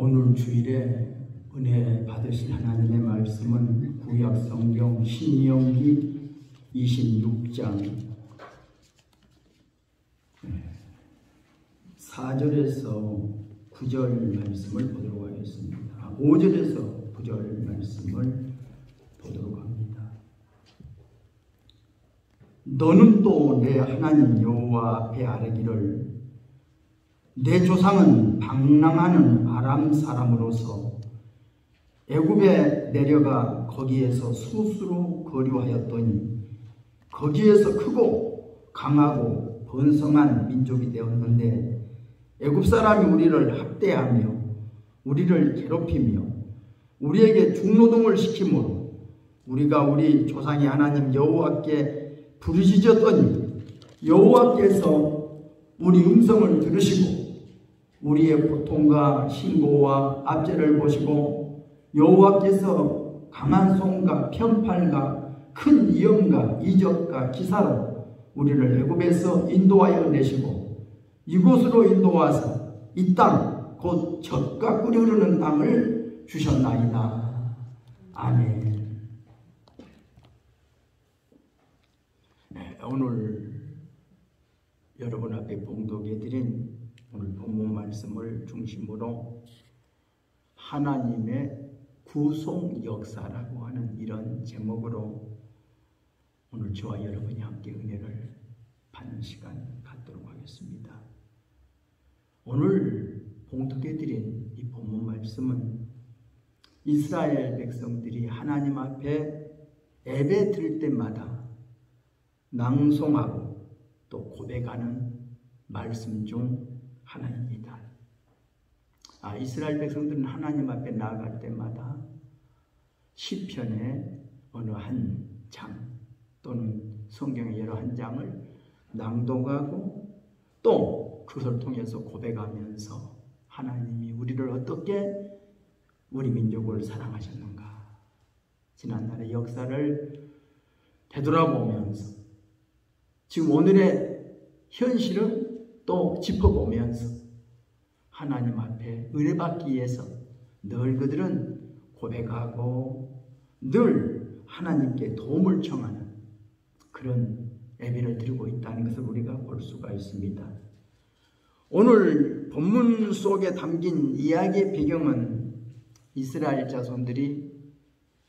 오늘 주일에 은혜 받으실 하나님의 말씀은 구약 성경 신명기 26장 4절에서 9절 말씀을 보도록 하겠습니다. 5절에서 9절 말씀을 보도록 합니다. 너는 또 내 하나님 여호와 앞에 아뢰기를 내 조상은 방랑하는 아람 사람으로서 애굽에 내려가 거기에서 스스로 거류하였더니 거기에서 크고 강하고 번성한 민족이 되었는데 애굽 사람이 우리를 학대하며 우리를 괴롭히며 우리에게 중노동을 시키므로 우리가 우리 조상의 하나님 여호와께 부르짖었더니 여호와께서 우리 음성을 들으시고 우리의 고통과 신고와 압제를 보시고 여호와께서 강한 손과 편팔과 큰 위엄과 이적과 기사로 우리를 애굽에서 인도하여 내시고 이곳으로 인도하사 이 땅 곧 젖과 꿀이 흐르는 땅을 주셨나이다. 아멘. 오늘 여러분 앞에 봉독해드린 오늘 본문 말씀을 중심으로 하나님의 구속 역사라고 하는 이런 제목으로 오늘 저와 여러분이 함께 은혜를 받는 시간 갖도록 하겠습니다. 오늘 봉독해드린 이 본문 말씀은 이스라엘 백성들이 하나님 앞에 예배 드릴 때마다 낭송하고 또 고백하는 말씀 중 하나입니다. 이스라엘 백성들은 하나님 앞에 나아갈 때마다 시편의 어느 한 장 또는 성경의 여러 한 장을 낭독하고 또 그것을 통해서 고백하면서 하나님이 우리를 어떻게 우리 민족을 사랑하셨는가 지난날의 역사를 되돌아보면서 지금 오늘의 현실을 또 짚어보면서 하나님 앞에 은혜받기 위해서 늘 그들은 고백하고 늘 하나님께 도움을 청하는 그런 예배를 드리고 있다는 것을 우리가 볼 수가 있습니다. 오늘 본문 속에 담긴 이야기의 배경은 이스라엘 자손들이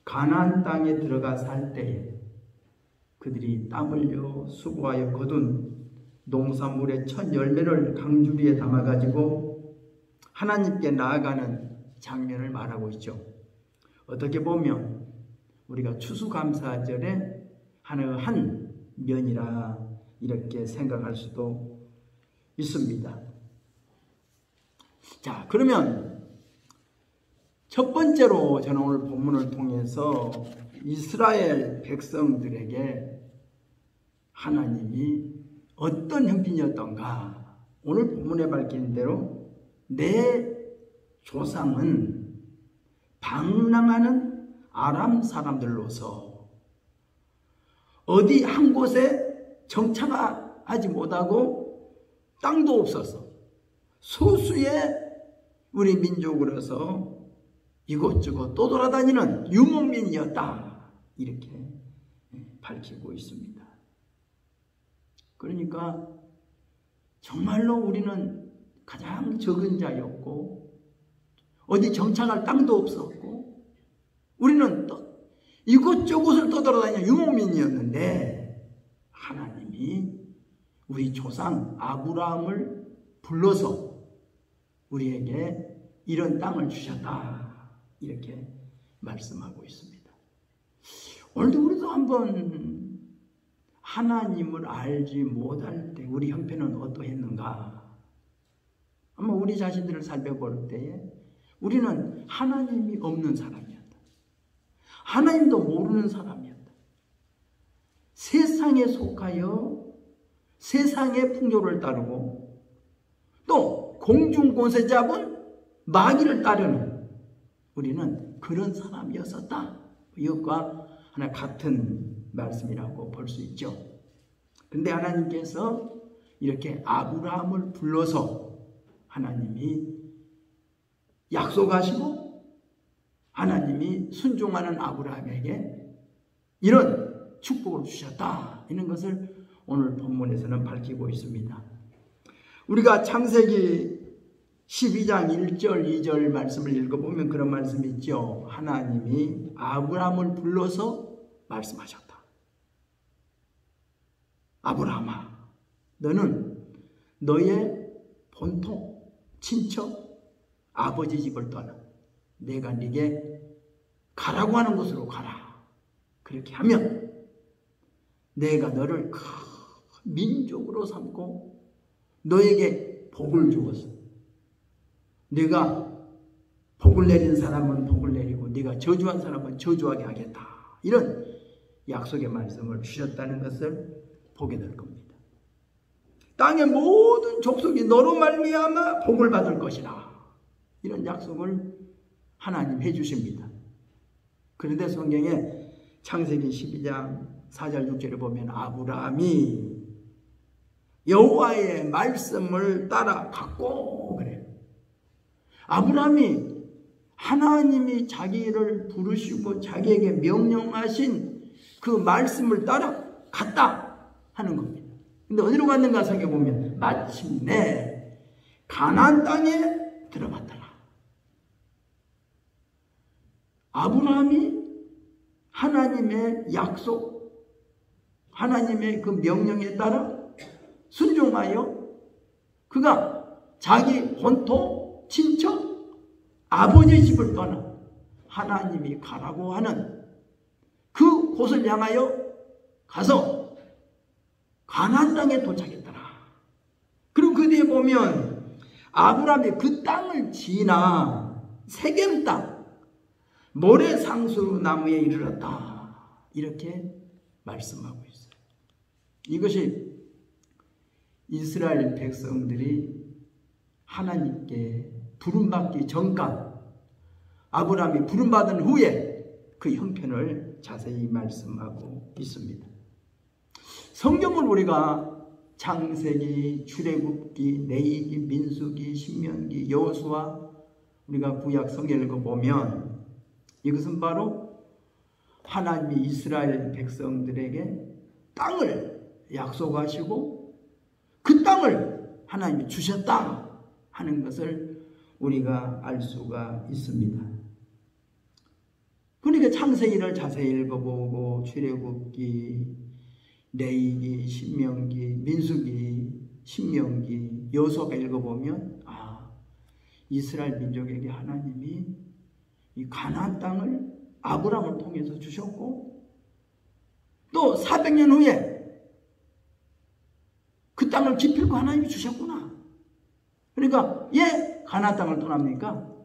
가나안 땅에 들어가 살 때에 그들이 땀 흘려 수고하여 거둔 농산물의 첫 열매를 강주리에 담아가지고 하나님께 나아가는 장면을 말하고 있죠. 어떻게 보면 우리가 추수감사절에 하는 한 면이라 이렇게 생각할 수도 있습니다. 자, 그러면 첫 번째로 저는 오늘 본문을 통해서 이스라엘 백성들에게 하나님이 어떤 형편이었던가 오늘 본문에 밝힌 대로 내 조상은 방랑하는 아람 사람들로서 어디 한 곳에 정착하지 못하고 땅도 없어서 소수의 우리 민족으로서 이곳저곳 떠돌아다니는 유목민이었다 이렇게 밝히고 있습니다. 그러니까 정말로 우리는 가장 적은 자였고 어디 정착할 땅도 없었고 우리는 이곳저곳을 떠돌아다니는 유목민이었는데 하나님이 우리 조상 아브라함을 불러서 우리에게 이런 땅을 주셨다 이렇게 말씀하고 있습니다. 오늘도 우리도 한번 하나님을 알지 못할 때 우리 형편은 어떠했는가 한번 우리 자신들을 살펴볼 때에 우리는 하나님이 없는 사람이었다. 하나님도 모르는 사람이었다. 세상에 속하여 세상의 풍조를 따르고 또 공중권세 잡은 마귀를 따르는 우리는 그런 사람이었었다. 이것과 하나 같은 말씀이라고 볼 수 있죠. 근데 하나님께서 이렇게 아브라함을 불러서 하나님이 약속하시고 하나님이 순종하는 아브라함에게 이런 축복을 주셨다. 이런 것을 오늘 본문에서는 밝히고 있습니다. 우리가 창세기 12장 1절 2절 말씀을 읽어보면 그런 말씀이 있죠. 하나님이 아브라함을 불러서 말씀하셨다. 아브라함아, 너는 너의 본토, 친척, 아버지 집을 떠나 내가 네게 가라고 하는 곳으로 가라. 그렇게 하면 내가 너를 큰 민족으로 삼고 너에게 복을 주었어. 네가 복을 내린 사람은 복을 내리고 네가 저주한 사람은 저주하게 하겠다. 이런 약속의 말씀을 주셨다는 것을 보게 될 겁니다. 땅의 모든 족속이 너로 말미암아 복을 받을 것이라. 이런 약속을 하나님 해주십니다. 그런데 성경에 창세기 12장 4절 6절을 보면 아브라함이 여호와의 말씀을 따라갔고 그래요. 아브라함이 하나님이 자기를 부르시고 자기에게 명령하신 그 말씀을 따라갔다 하는 겁니다. 근데 어디로 갔는가 성경에 보면 마침내 가나안 땅에 들어갔더라. 아브라함이 하나님의 약속, 하나님의 그 명령에 따라 순종하여 그가 자기 본토, 친척, 아버지의 집을 떠나 하나님이 가라고 하는 그 곳을 향하여 가서 가나안 땅에 도착했더라. 그리고 그 뒤에 보면 아브라함이 그 땅을 지나 세겜 땅, 모래상수 나무에 이르렀다. 이렇게 말씀하고 있어요. 이것이 이스라엘 백성들이 하나님께 부름받기 전까지 아브라함이 부름받은 후에 그 형편을 자세히 말씀하고 있습니다. 성경을 우리가 창세기, 출애굽기, 레위기, 민수기, 신명기, 여호수아 우리가 구약 성경을 읽어보면 이것은 바로 하나님이 이스라엘 백성들에게 땅을 약속하시고 그 땅을 하나님이 주셨다 하는 것을 우리가 알 수가 있습니다. 그러니까 창세기를 자세히 읽어보고 출애굽기, 레위기, 신명기, 민수기, 신명기, 여호수아가 읽어보면 이스라엘 민족에게 하나님이 이 가나안 땅을 아브라함을 통해서 주셨고 또 400년 후에 그 땅을 기필코 하나님이 주셨구나. 그러니까 왜 가나안 땅을 떠납니까?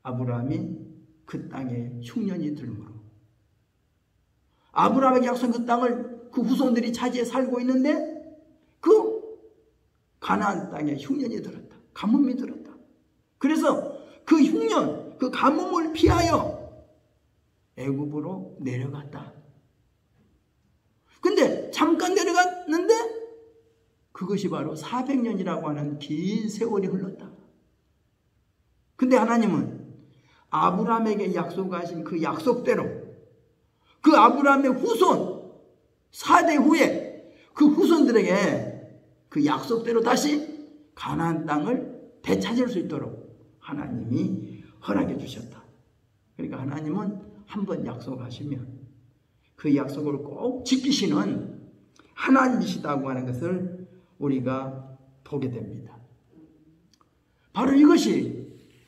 아브라함이 그 땅에 흉년이 들므로 아브라함에게 약속한 그 땅을 그 후손들이 차지해 살고 있는데 그 가나안 땅에 흉년이 들었다. 가뭄이 들었다. 그래서 그 흉년, 그 가뭄을 피하여 애굽으로 내려갔다. 근데 잠깐 내려갔는데 그것이 바로 400년이라고 하는 긴 세월이 흘렀다. 근데 하나님은 아브라함에게 약속하신 그 약속대로 그 아브라함의 후손 4대 후에 그 후손들에게 그 약속대로 다시 가나안 땅을 되찾을 수 있도록 하나님이 허락해 주셨다. 그러니까 하나님은 한번 약속하시면 그 약속을 꼭 지키시는 하나님이시다고 하는 것을 우리가 보게 됩니다. 바로 이것이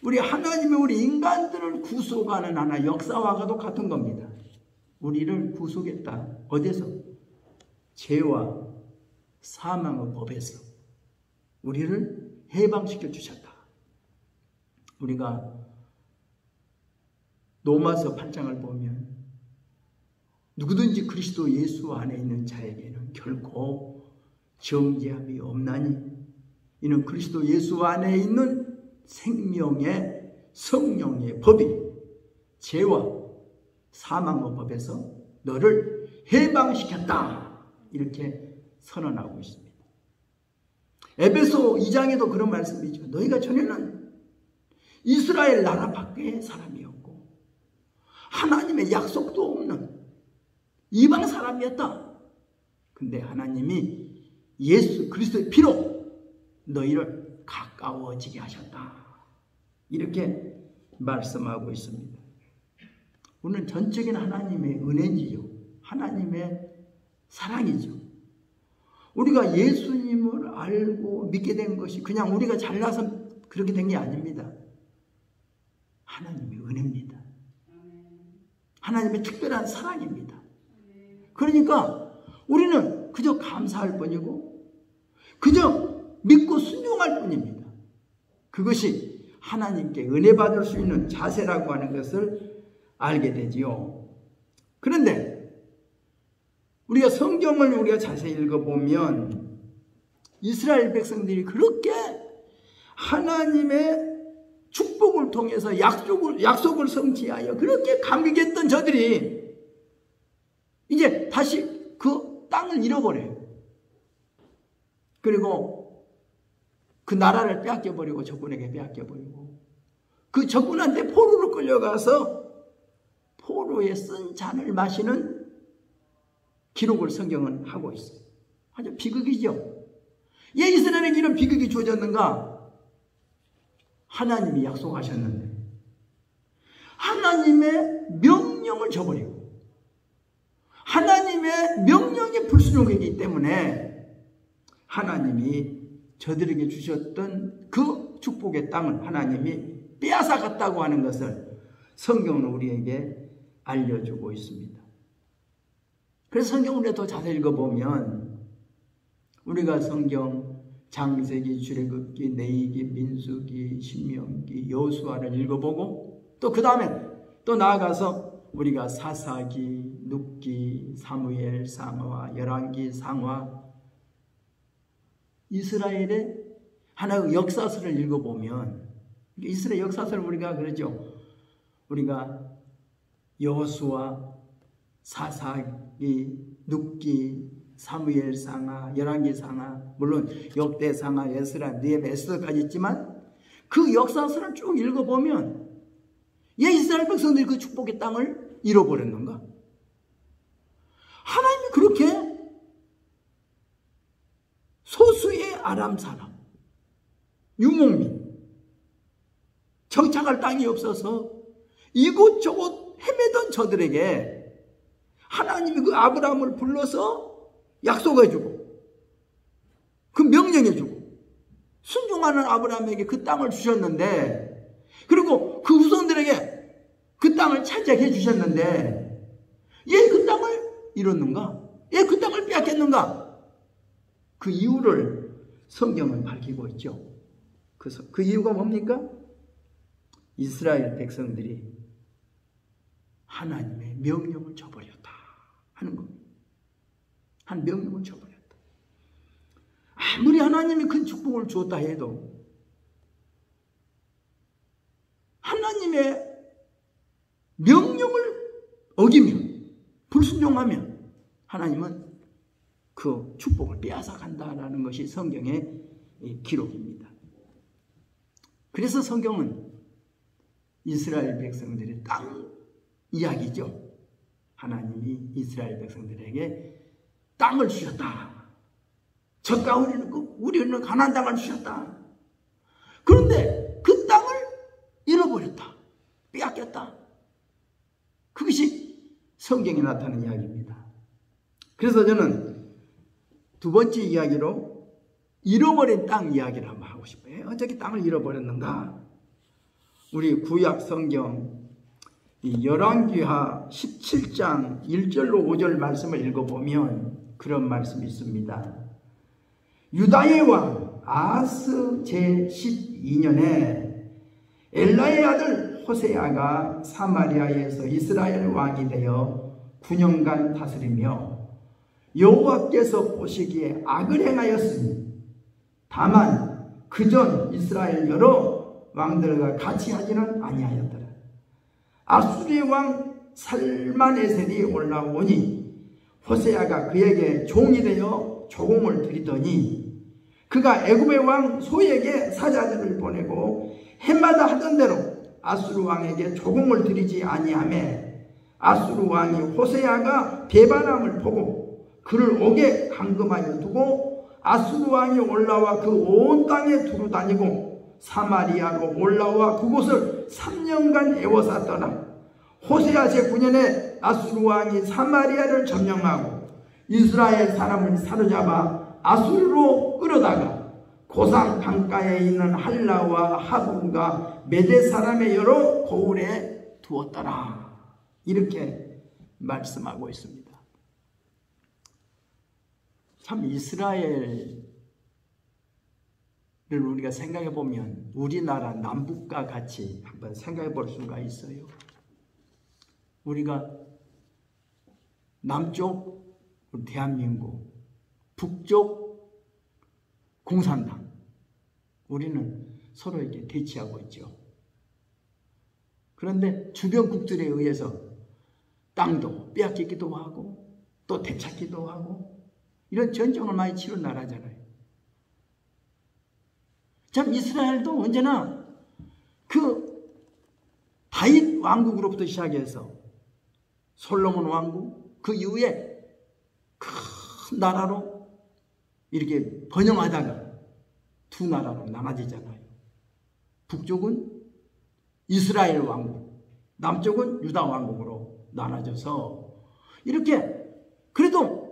우리 하나님이 우리 인간들을 구속하는 하나 역사와도 같은 겁니다. 우리를 구속했다. 어디서? 죄와 사망의 법에서 우리를 해방시켜 주셨다. 우리가 로마서 8장을 보면 누구든지 그리스도 예수 안에 있는 자에게는 결코 정죄함이 없나니 이는 그리스도 예수 안에 있는 생명의 성령의 법이 죄와 사망의 법에서 너를 해방시켰다. 이렇게 선언하고 있습니다. 에베소 2장에도 그런 말씀이죠. 너희가 전에는 이스라엘 나라 밖의 사람이었고 하나님의 약속도 없는 이방 사람이었다. 근데 하나님이 예수 그리스도의 피로 너희를 가까워지게 하셨다. 이렇게 말씀하고 있습니다. 우리는 전적인 하나님의 은혜지요. 하나님의 사랑이죠. 우리가 예수님을 알고 믿게 된 것이 그냥 우리가 잘나서 그렇게 된 게 아닙니다. 하나님의 은혜입니다. 하나님의 특별한 사랑입니다. 그러니까 우리는 그저 감사할 뿐이고 그저 믿고 순종할 뿐입니다. 그것이 하나님께 은혜 받을 수 있는 자세라고 하는 것을 알게 되지요. 그런데 우리가 성경을 우리가 자세히 읽어보면 이스라엘 백성들이 그렇게 하나님의 축복을 통해서 약속을 성취하여 그렇게 감격했던 저들이 이제 다시 그 땅을 잃어버려요. 그리고 그 나라를 빼앗겨버리고 적군에게 빼앗겨버리고 그 적군한테 포로로 끌려가서 포로에 쓴 잔을 마시는 기록을 성경은 하고 있어요. 아주 비극이죠. 왜 이스라엘에게 이런 비극이 주어졌는가? 하나님이 약속하셨는데 하나님의 명령을 저버리고 하나님의 명령에 불순종했기 때문에 하나님이 저들에게 주셨던 그 축복의 땅을 하나님이 빼앗아갔다고 하는 것을 성경은 우리에게 알려주고 있습니다. 그래서 성경을 더 자세히 읽어보면 우리가 성경 창세기, 출애굽기, 레위기, 민수기, 신명기, 여호수아를 읽어보고 또 그 다음에 또 나아가서 우리가 사사기, 눕기, 사무엘, 상하, 열왕기, 상하 이스라엘의 하나의 역사서를 읽어보면 이스라엘 역사서를 우리가 그러죠. 우리가 여호수아, 사사기, 눕기, 사무엘 상하, 열왕기 상하, 물론 역대 상하, 에스라, 느헤미야, 에스더까지 있지만 그 역사서를 쭉 읽어보면 왜 이스라엘 백성들이 그 축복의 땅을 잃어버렸는가? 하나님이 그렇게 소수의 아람 사람, 유목민, 정착할 땅이 없어서 이곳저곳 헤매던 저들에게 하나님이 그 아브라함을 불러서 약속해주고 그 명령해주고 순종하는 아브라함에게 그 땅을 주셨는데 그리고 그 후손들에게 그 땅을 차지해 주셨는데 왜 그 땅을 잃었는가? 왜 그 땅을 빼앗겼는가? 그 이유를 성경은 밝히고 있죠. 그 이유가 뭡니까? 이스라엘 백성들이 하나님의 명령을 저버렸다 하는 겁니다. 한 명령을 저버렸다. 아무리 하나님이 큰 축복을 주었다 해도 하나님의 명령을 어기면 불순종하면 하나님은 그 축복을 빼앗아 간다라는 것이 성경의 기록입니다. 그래서 성경은 이스라엘 백성들의 땅 이야기죠. 하나님이 이스라엘 백성들에게 땅을 주셨다. 저가 우리는 가나안 땅을 주셨다. 그런데 그 땅을 잃어버렸다. 빼앗겼다. 그것이 성경에 나타나는 이야기입니다. 그래서 저는 두 번째 이야기로 잃어버린 땅 이야기를 한번 하고 싶어요. 어떻게 땅을 잃어버렸는가? 우리 구약 성경 열왕기하 17장 1절로 5절 말씀을 읽어보면 그런 말씀이 있습니다. 유다의 왕 아하스 제12년에 엘라의 아들 호세아가 사마리아에서 이스라엘 왕이 되어 9년간 다스리며 여호와께서 보시기에 악을 행하였으니 다만 그전 이스라엘 여러 왕들과 같이 하지는 아니하였더라. 아수르의 왕 살마네셀이 올라오니 호세아가 그에게 종이 되어 조공을 드리더니 그가 애굽의 왕 소에게 사자들을 보내고 해마다 하던 대로 아수르 왕에게 조공을 드리지 아니하매 아수르 왕이 호세아가 배반함을 보고 그를 옥에 감금하여 두고 아수르 왕이 올라와 그 온 땅에 두루다니고 사마리아로 올라와 그곳을 3년간 애워쌌더라. 호세아 제9년에 아수르 왕이 사마리아를 점령하고 이스라엘 사람을 사로잡아 아수르로 끌어다가 고산 강가에 있는 할라와 하분과 메대 사람의 여러 고을에 두었더라. 이렇게 말씀하고 있습니다. 참 이스라엘을 우리가 생각해 보면 우리나라 남북과 같이 한번 생각해 볼 수가 있어요. 우리가 남쪽 대한민국, 북쪽 공산당, 우리는 서로에게 대치하고 있죠. 그런데 주변국들에 의해서 땅도 빼앗기기도 하고 또 되찾기도 하고 이런 전쟁을 많이 치른 나라잖아요. 참 이스라엘도 언제나 그 다윗 왕국으로부터 시작해서 솔로몬 왕국, 그 이후에 큰 나라로 이렇게 번영하다가 두 나라로 나눠지잖아요. 북쪽은 이스라엘 왕국, 남쪽은 유다 왕국으로 나눠져서 이렇게 그래도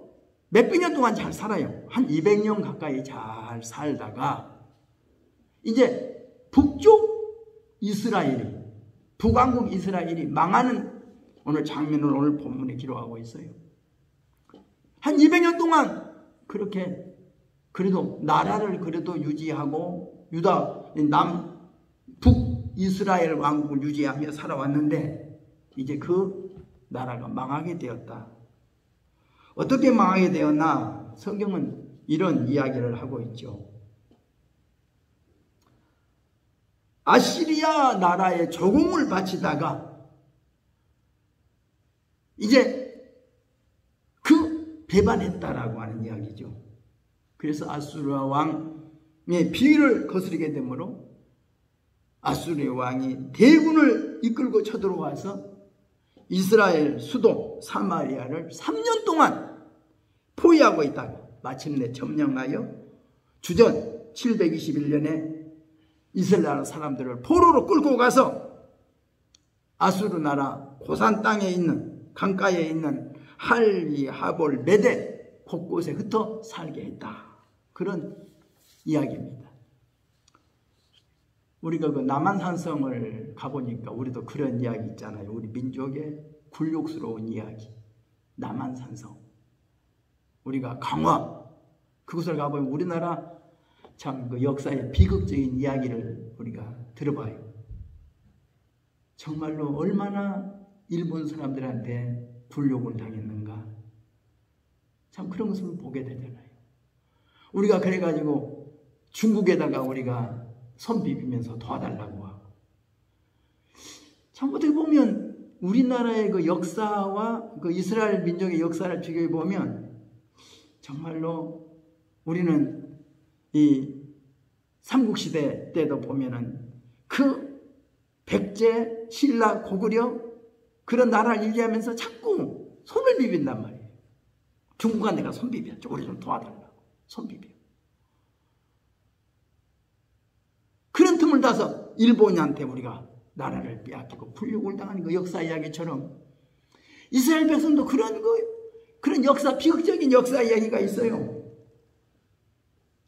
몇백 년 동안 잘 살아요. 한 200년 가까이 잘 살다가 이제 북쪽 이스라엘이, 북왕국 이스라엘이 망하는 오늘 장면을 오늘 본문에 기록하고 있어요. 한 200년 동안 그렇게 그래도 나라를 그래도 유지하고 유다, 북 이스라엘 왕국을 유지하며 살아왔는데 이제 그 나라가 망하게 되었다. 어떻게 망하게 되었나? 성경은 이런 이야기를 하고 있죠. 아시리아 나라에 조공을 바치다가 이제 그 배반했다라고 하는 이야기죠. 그래서 아수르 왕의 비위를 거스르게 되므로 아수르 왕이 대군을 이끌고 쳐들어와서 이스라엘 수도 사마리아를 3년 동안 포위하고 있다가 마침내 점령하여 주전 721년에 이스라엘 사람들을 포로로 끌고 가서 아수르 나라 고산 땅에 있는 강가에 있는 할리, 하볼, 메대 곳곳에 흩어 살게 했다. 그런 이야기입니다. 우리가 그 남한산성을 가보니까 우리도 그런 이야기 있잖아요. 우리 민족의 굴욕스러운 이야기. 남한산성. 우리가 강화. 그곳을 가보면 우리나라 참 그 역사의 비극적인 이야기를 우리가 들어봐요. 정말로 얼마나 일본 사람들한테 굴욕을 당했는가. 참 그런 것을 보게 되잖아요. 우리가 그래가지고 중국에다가 우리가 손 비비면서 도와달라고 하고. 참 어떻게 보면 우리나라의 그 역사와 그 이스라엘 민족의 역사를 비교해 보면 정말로 우리는 이 삼국시대 때도 보면은 그 백제, 신라, 고구려 그런 나라를 얘기하면서 자꾸 손을 비빈단 말이에요. 중국한테 가 손 비벼. 우리 좀 도와달라고. 손 비벼. 그런 틈을 타서 일본한테 우리가 나라를 빼앗기고 굴욕을 당하는 그 역사 이야기처럼 이스라엘 백성도 그런 역사, 비극적인 역사 이야기가 있어요.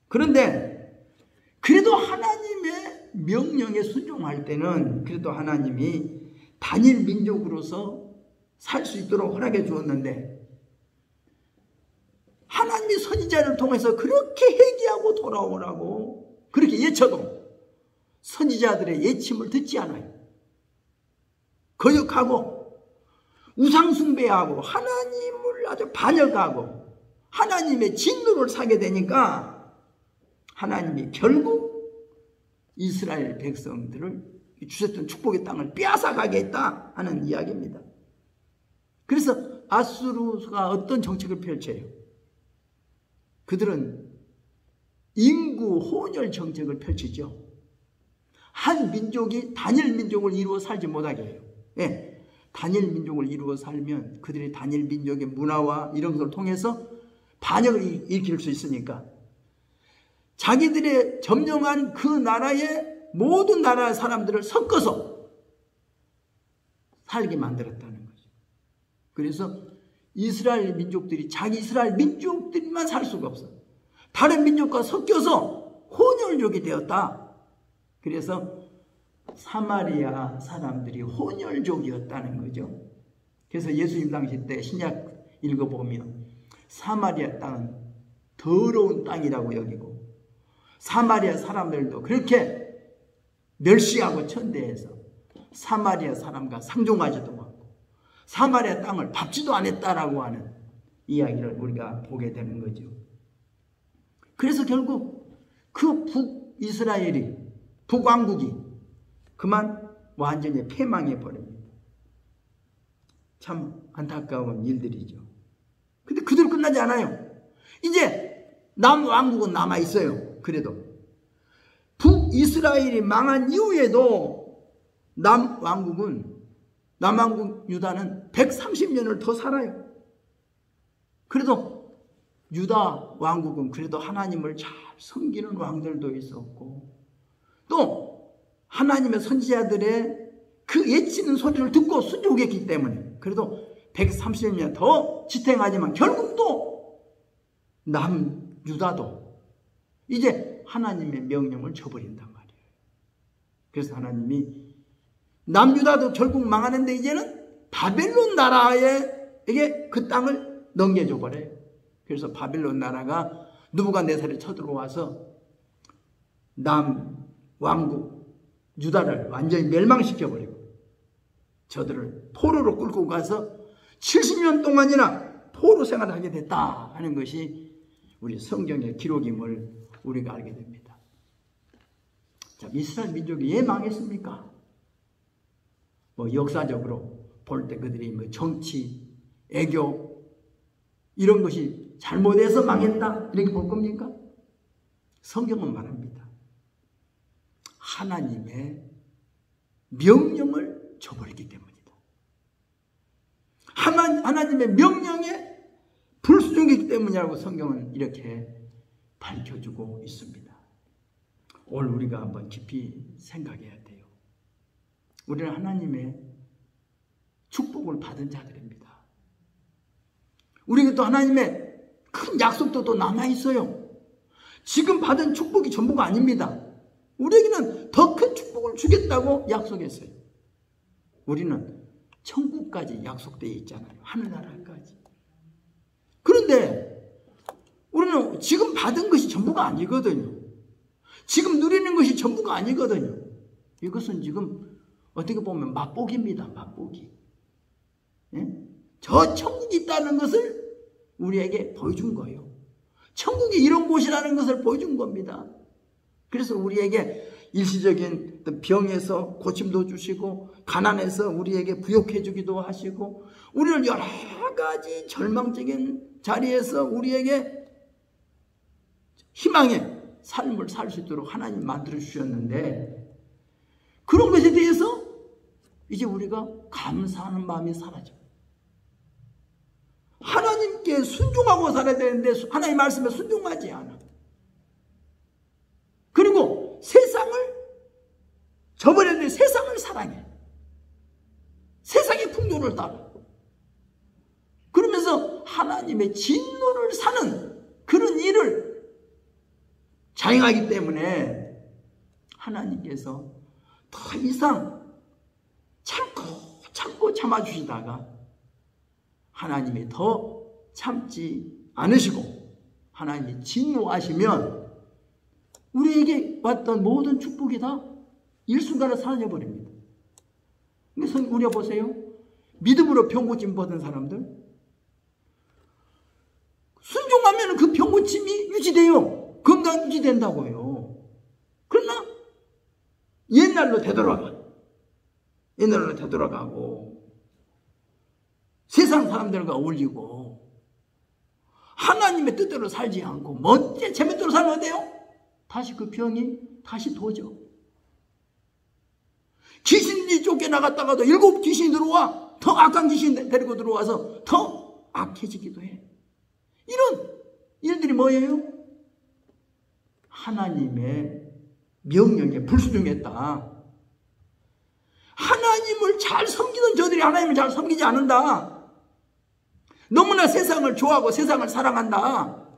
그런데 그래도 하나님의 명령에 순종할 때는 그래도 하나님이 단일 민족으로서 살 수 있도록 허락해 주었는데 하나님이 선지자를 통해서 그렇게 회개하고 돌아오라고 그렇게 예쳐도 선지자들의 예침을 듣지 않아요. 거역하고 우상숭배하고 하나님을 아주 반역하고 하나님의 진노를 사게 되니까 하나님이 결국 이스라엘 백성들을 주셨던 축복의 땅을 빼앗아가게 했다 하는 이야기입니다. 그래서 아수르가 어떤 정책을 펼쳐요? 그들은 인구 혼혈 정책을 펼치죠. 한 민족이 단일 민족을 이루어 살지 못하게 해요. 예, 단일 민족을 이루어 살면 그들이 단일 민족의 문화와 이런 것을 통해서 반역을 일으킬 수 있으니까 자기들의 점령한 그 나라의 모든 나라의 사람들을 섞어서 살게 만들었다는 거죠. 그래서 이스라엘 민족들이 자기 이스라엘 민족들만 살 수가 없어. 다른 민족과 섞여서 혼혈족이 되었다. 그래서 사마리아 사람들이 혼혈족이었다는 거죠. 그래서 예수님 당시 때 신약 읽어보면 사마리아 땅은 더러운 땅이라고 여기고 사마리아 사람들도 그렇게 멸시하고 천대해서 사마리아 사람과 상종하지도 않고 사마리아 땅을 밟지도 않았다라고 하는 이야기를 우리가 보게 되는 거죠. 그래서 결국 그 북이스라엘이 북왕국이 그만 완전히 패망해 버립니다. 참 안타까운 일들이죠. 근데 그대로 끝나지 않아요. 이제 남왕국은 남아있어요. 그래도 북이스라엘이 망한 이후에도 남왕국 유다는 130년을 더 살아요. 그래도 유다 왕국은 그래도 하나님을 잘 섬기는 왕들도 있었고 또 하나님의 선지자들의 그 외치는 소리를 듣고 순종했기 때문에 그래도 130년 더 지탱하지만 결국 또 남유다도 이제 하나님의 명령을 저버린단 말이에요. 그래서 하나님이 남유다도 결국 망하는데 이제는 바벨론 나라에게 그 땅을 넘겨줘 버려요. 그래서 바벨론 나라가 느부갓네살이 쳐들어와서 남왕국 유다를 완전히 멸망시켜버리고 저들을 포로로 끌고 가서 70년 동안이나 포로 생활을 하게 됐다 하는 것이 우리 성경의 기록임을 우리가 알게 됩니다. 자, 이스라엘 민족이 왜 망했습니까? 역사적으로 볼 때 그들이 정치, 애교 이런 것이 잘못해서 망했다 이렇게 볼 겁니까? 성경은 말합니다. 하나님의 명령을 저버리기 때문이다. 하나님의 명령에 불순종이기 때문이라고 성경은 이렇게 밝혀주고 있습니다. 오늘 우리가 한번 깊이 생각해야 돼요. 우리는 하나님의 축복을 받은 자들입니다. 우리가 또 하나님의 큰 약속도 또 남아있어요. 지금 받은 축복이 전부가 아닙니다. 우리에게는 더 큰 축복을 주겠다고 약속했어요. 우리는 천국까지 약속되어 있잖아요. 하늘나라까지. 그런데 우리는 지금 받은 것이 전부가 아니거든요. 지금 누리는 것이 전부가 아니거든요. 이것은 지금 어떻게 보면 맛보기입니다. 맛보기. 예? 저 천국이 있다는 것을 우리에게 보여준 거예요. 천국이 이런 곳이라는 것을 보여준 겁니다. 그래서 우리에게 일시적인 병에서 고침도 주시고 가난해서 우리에게 부욕해 주기도 하시고 우리를 여러 가지 절망적인 자리에서 우리에게 희망의 삶을 살 수 있도록 하나님 만들어 주셨는데 그런 것에 대해서 이제 우리가 감사하는 마음이 사라져요. 하나님께 순종하고 살아야 되는데 하나님 말씀에 순종하지 않아. 그리고 세상을 저버려야 되는데 세상을 사랑해. 세상의 풍조를 따라. 그러면서 하나님의 진노를 사는 그런 일을 자행하기 때문에 하나님께서 더 이상 참고 참아주시다가 하나님이 더 참지 않으시고 하나님이 진노하시면 우리에게 왔던 모든 축복이 다 일순간에 사라져버립니다. 그래서 우려 보세요. 믿음으로 병고침 받은 사람들 순종하면 그 병고침이 유지돼요. 건강 유지된다고요. 그러나 옛날로 되돌아가고 세상 사람들과 어울리고 하나님의 뜻대로 살지 않고 제 멋대로 살면 어때요? 다시 그 병이 다시 도죠. 귀신이 쫓겨나갔다가도 7 귀신이 들어와 더 악한 귀신 데리고 들어와서 더 악해지기도 해. 이런 일들이 뭐예요? 하나님의 명령에 불순종했다. 하나님을 잘 섬기는 저들이 하나님을 잘 섬기지 않는다. 너무나 세상을 좋아하고 세상을 사랑한다.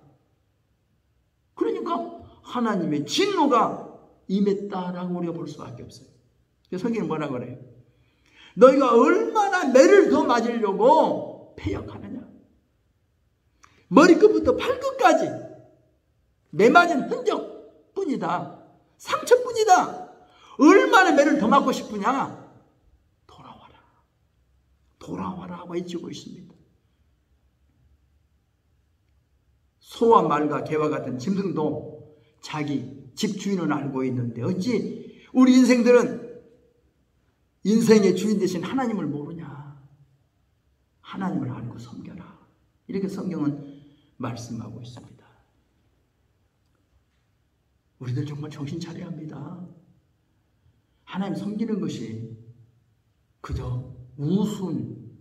그러니까 하나님의 진노가 임했다라고 우리가 볼 수밖에 없어요. 성경은 뭐라 그래요? 너희가 얼마나 매를 더 맞으려고 패역하느냐. 머리끝부터 발끝까지 매 맞은 흔적뿐이다. 상처뿐이다. 얼마나 매를 더 맞고 싶으냐. 돌아와라. 돌아와라 하고 외치고 있습니다. 소와 말과 개와 같은 짐승도 자기 집주인은 알고 있는데 어찌 우리 인생들은 인생의 주인 되신 하나님을 모르냐. 하나님을 알고 섬겨라. 이렇게 성경은 말씀하고 있습니다. 우리들 정말 정신 차려야 합니다. 하나님 섬기는 것이 그저 우스운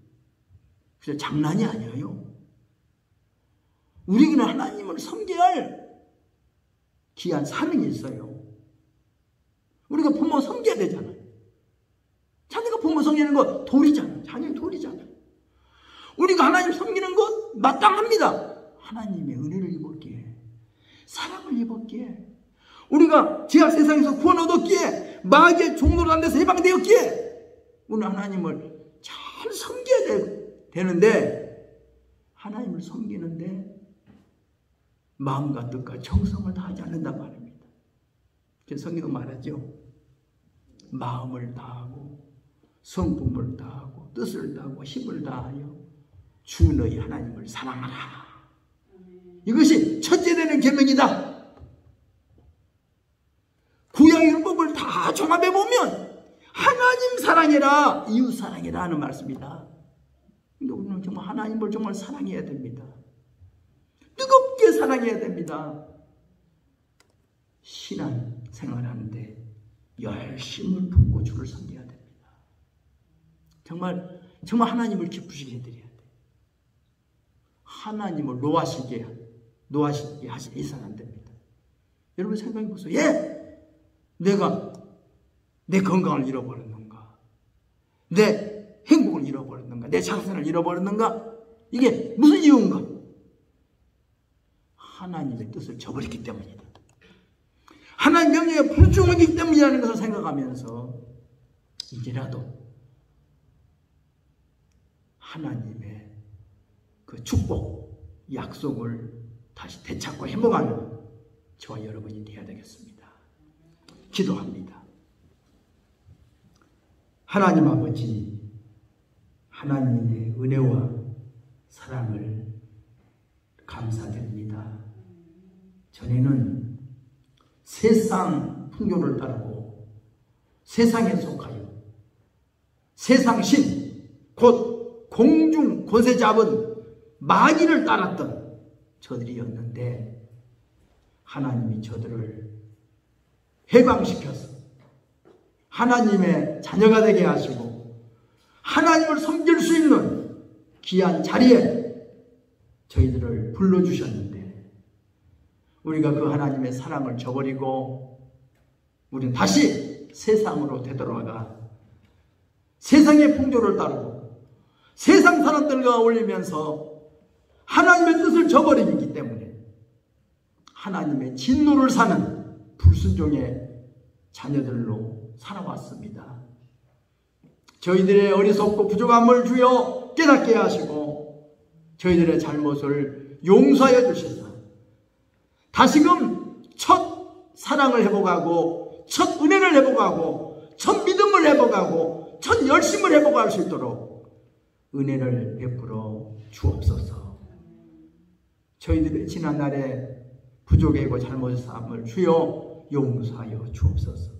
그저 장난이 아니에요. 우리에게는 하나님을 섬겨야 할 귀한 사명이 있어요. 우리가 부모 섬겨야 되잖아요. 자녀가 부모 섬기는 거 도리잖아요. 자녀의 도리잖아요. 우리가 하나님 섬기는 것 마땅합니다. 하나님의 은혜를 입었기에, 사랑을 입었기에, 우리가 죄악 세상에서 구원 얻었기에, 마귀의 종노릇 안 돼서 해방되었기에 우리는 하나님을 잘 섬겨야 되는데, 하나님을 섬기는데 마음과 뜻과 정성을 다하지 않는단 말입니다. 그래서 성경은 말하죠. 마음을 다하고 성품을 다하고 뜻을 다하고 힘을 다하여 주 너희 하나님을 사랑하라. 이것이 첫째 되는 계명이다. 구약 율법을 다 종합해 보면 하나님 사랑해라, 이웃 사랑해라 하는 말씀이다. 그러니까 우리는 정말 하나님을 정말 사랑해야 됩니다. 뜨겁게 사랑해야 됩니다. 신앙 생활하는데 열심을 품고 주를 섬겨야 됩니다. 정말 하나님을 기쁘시게 해드려야 돼요. 하나님을 노하시게 해서는 안 됩니다. 여러분 생각해 보세요. 내가 내 건강을 잃어버렸는가? 내 행복을 잃어버렸는가? 내 자산을 잃어버렸는가? 이게 무슨 이유인가? 하나님의 뜻을 저버렸기 때문이다. 하나님 명령에 불순종하기 때문이라는 것을 생각하면서 이제라도 하나님의 그 축복, 약속을 다시 되찾고 회복하는 저와 여러분이 되어야 되겠습니다. 기도합니다. 하나님 아버지, 하나님의 은혜와 사랑을 감사드립니다. 전에는 세상 풍요를 따르고 세상에 속하여 세상 신, 곧 공중 권세 잡은 마귀를 따랐던 저들이었는데 하나님이 저들을 해방시켜서 하나님의 자녀가 되게 하시고 하나님을 섬길 수 있는 귀한 자리에 저희들을 불러주셨는데 우리가 그 하나님의 사랑을 저버리고 우리는 다시 세상으로 되돌아가 세상의 풍조를 따르고 세상 사람들과 어울리면서 하나님의 뜻을 저버리기 때문에 하나님의 진노를 사는 불순종의 자녀들로 살아왔습니다. 저희들의 어리석고 부족함을 주여 깨닫게 하시고 저희들의 잘못을 용서하여 주시사 다시금 첫 사랑을 회복하고 첫 은혜를 회복하고 첫 믿음을 회복하고 첫 열심을 회복할 수 있도록 은혜를 베풀어 주옵소서. 저희들의 지난날에 부족하고 잘못함을 주여 용서하여 주옵소서.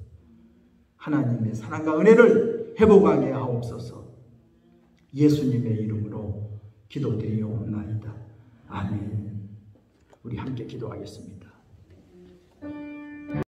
하나님의 사랑과 은혜를 회복하게 하옵소서. 예수님의 이름으로 기도드리옵나이다. 아멘. 우리 함께 기도하겠습니다.